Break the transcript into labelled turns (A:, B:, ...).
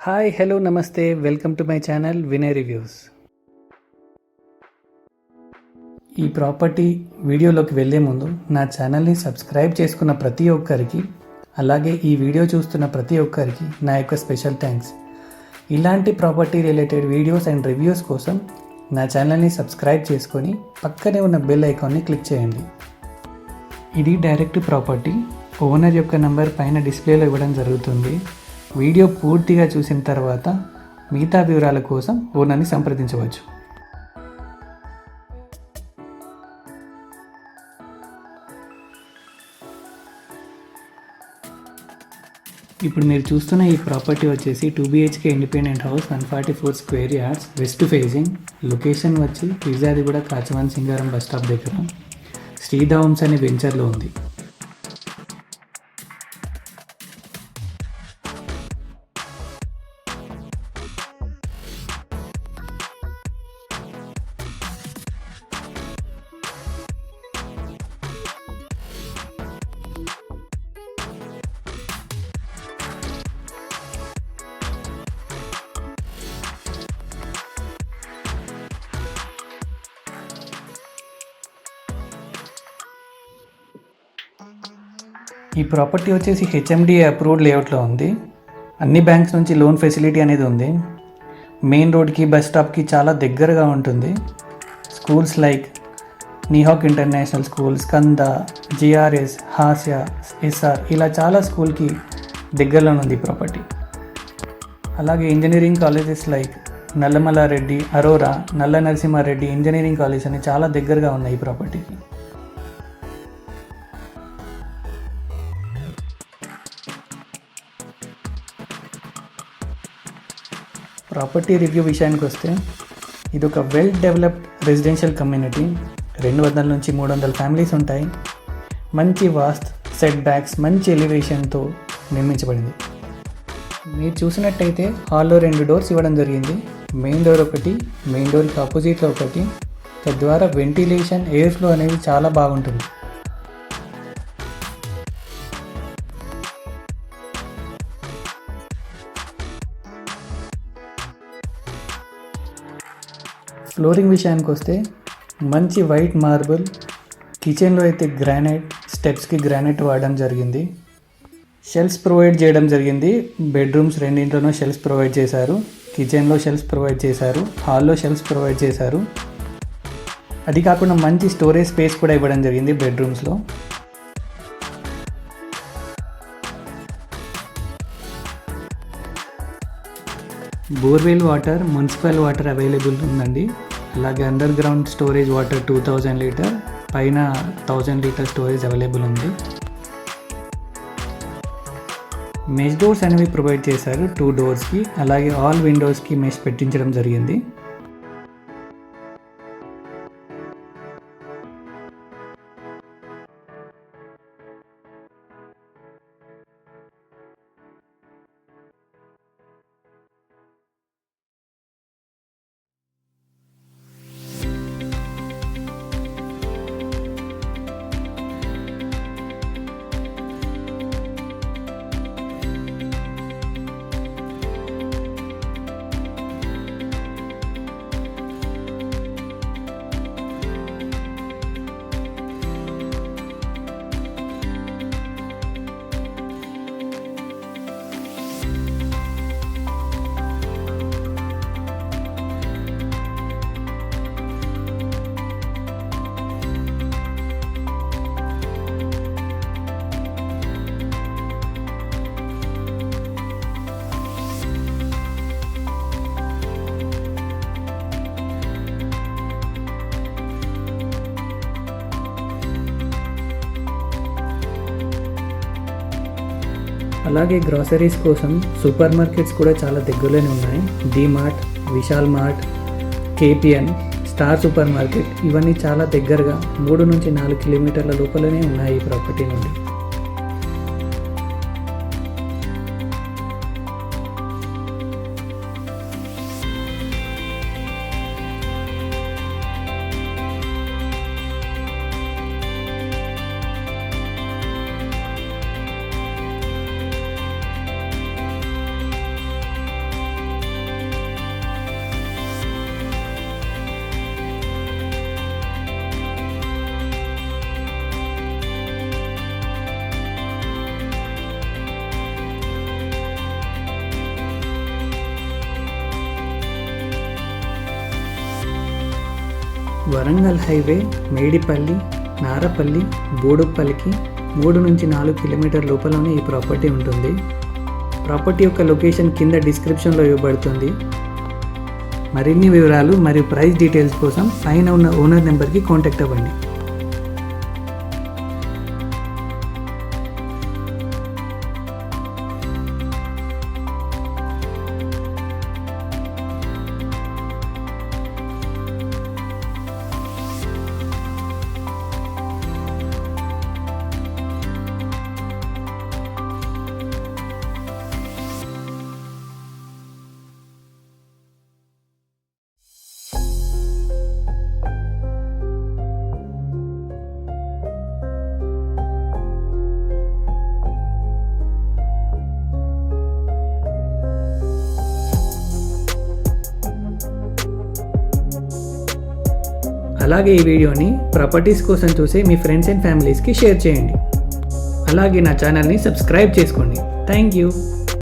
A: Hi hello నమస్తే welcome to my channel Vinay reviews. ఈ property వీడియోలోకి వెళ్ళే ముందు నా ఛానల్ని సబ్స్క్రైబ్ చేసుకున్న ప్రతి ఒక్కరికి, అలాగే ఈ వీడియో చూస్తున్న ప్రతి ఒక్కరికి నా యొక్క స్పెషల్ థ్యాంక్స్. ఇలాంటి property related videos and reviews కోసం నా ఛానల్ని సబ్స్క్రైబ్ చేసుకొని పక్కనే ఉన్న బెల్ ఐకాన్ని క్లిక్ చేయండి. ఇది డైరెక్ట్ ప్రాపర్టీ. ఓనర్ యొక్క నంబర్ పైన డిస్ప్లేలో ఇవ్వడం జరుగుతుంది. వీడియో పూర్తిగా చూసిన తర్వాత మిగతా వివరాల కోసం ఓనర్ని సంప్రదించవచ్చు. ఇప్పుడు మీరు చూస్తున్న ఈ ప్రాపర్టీ వచ్చేసి 2 BHK independent house, 144 square yards, west facing. Location వచ్చి పిర్జాదిగూడ కాచవన్ సింగారం బస్ స్టాప్ దగ్గర శ్రీధామ్స్ అనే వెంచర్లో ఉంది. ఈ ప్రాపర్టీ వచ్చేసి HMDA అప్రూవ్డ్ లేఅవుట్లో ఉంది. అన్ని బ్యాంక్స్ నుంచి లోన్ ఫెసిలిటీ అనేది ఉంది. మెయిన్ రోడ్కి, బస్ స్టాప్కి చాలా దగ్గరగా ఉంటుంది. స్కూల్స్ లైక్ నిహాక్ international school, Skanda, GRS, Hasya, SR ఇలా చాలా స్కూల్కి దగ్గరలోనే ఉంది ఈ ప్రాపర్టీ. అలాగే engineering colleges like Nalla Malla Reddy, Arora, నల్ల నరసింహారెడ్డి ఇంజనీరింగ్ కాలేజ్ అని చాలా దగ్గరగా ఉన్నాయి ఈ ప్రాపర్టీకి. ప్రాపర్టీ రివ్యూ విషయానికి వస్తే, ఇది ఒక వెల్ డెవలప్డ్ రెసిడెన్షియల్ కమ్యూనిటీ. 200 నుంచి 300 ఫ్యామిలీస్ ఉంటాయి. మంచి వాస్త్, సెట్ బ్యాక్స్, మంచి ఎలివేషన్తో నిర్మించబడింది. మీరు చూసినట్టయితే హాల్లో 2 డోర్స్ ఇవ్వడం జరిగింది. మెయిన్ డోర్ ఒకటి, మెయిన్ డోర్కి ఆపోజిట్లో ఒకటి. తద్వారా వెంటిలేషన్, ఎయిర్ ఫ్లో అనేది చాలా బాగుంటుంది. ఫ్లోరింగ్ విషయానికి వస్తే మంచి వైట్ మార్బుల్, కిచెన్లో అయితే గ్రానైట్, స్టెప్స్కి గ్రానైట్ వాడడం జరిగింది. షెల్ఫ్స్ ప్రొవైడ్ చేయడం జరిగింది. బెడ్రూమ్స్ రెండింటిలోనూ షెల్ఫ్స్ ప్రొవైడ్ చేశారు. కిచెన్లో షెల్ఫ్స్ ప్రొవైడ్ చేశారు, హాల్లో షెల్ఫ్స్ ప్రొవైడ్ చేశారు. అది కాకుండా మంచి స్టోరేజ్ స్పేస్ కూడా ఇవ్వడం జరిగింది బెడ్రూమ్స్లో. Borewell water, municipal water available ఉందండి. అలాగే underground storage water 2000 litre, పైన 1000 లీటర్ స్టోరేజ్ అవైలబుల్ ఉంది. మెష్ డోర్స్ అనేవి ప్రొవైడ్ చేశారు 2 డోర్స్కి. అలాగే ఆల్ విండోస్కి మెష్ పెట్టించడం జరిగింది. అలాగే గ్రాసరీస్ కోసం సూపర్ మార్కెట్స్ కూడా చాలా దగ్గరలోనే ఉన్నాయి. DMart, Vishal mart, KPN, star super market ఇవన్నీ చాలా దగ్గరగా 3 నుంచి 4 కిలోమీటర్ల లోపలనే ఉన్నాయి ఈ ప్రాపర్టీ నుండి. వరంగల్ హైవే మేడిపల్లి, నారపల్లి, బోడుప్పల్లికి 3 నుంచి 4 కిలోమీటర్ లోపలనే ఈ ప్రాపర్టీ ఉంటుంది. ప్రాపర్టీ యొక్క లొకేషన్ కింద డిస్క్రిప్షన్లో ఇవ్వబడుతుంది. మరిన్ని వివరాలు మరియు ప్రైస్ డీటెయిల్స్ కోసం పైన ఉన్న ఓనర్ నెంబర్కి కాంటాక్ట్ అవ్వండి. అలాగే ఈ వీడియోని ప్రాపర్టీస్ కోసం చూసే మీ ఫ్రెండ్స్ అండ్ ఫ్యామిలీస్కి షేర్ చేయండి. అలాగే నా ఛానల్ని సబ్స్క్రైబ్ చేసుకోండి. Thank you.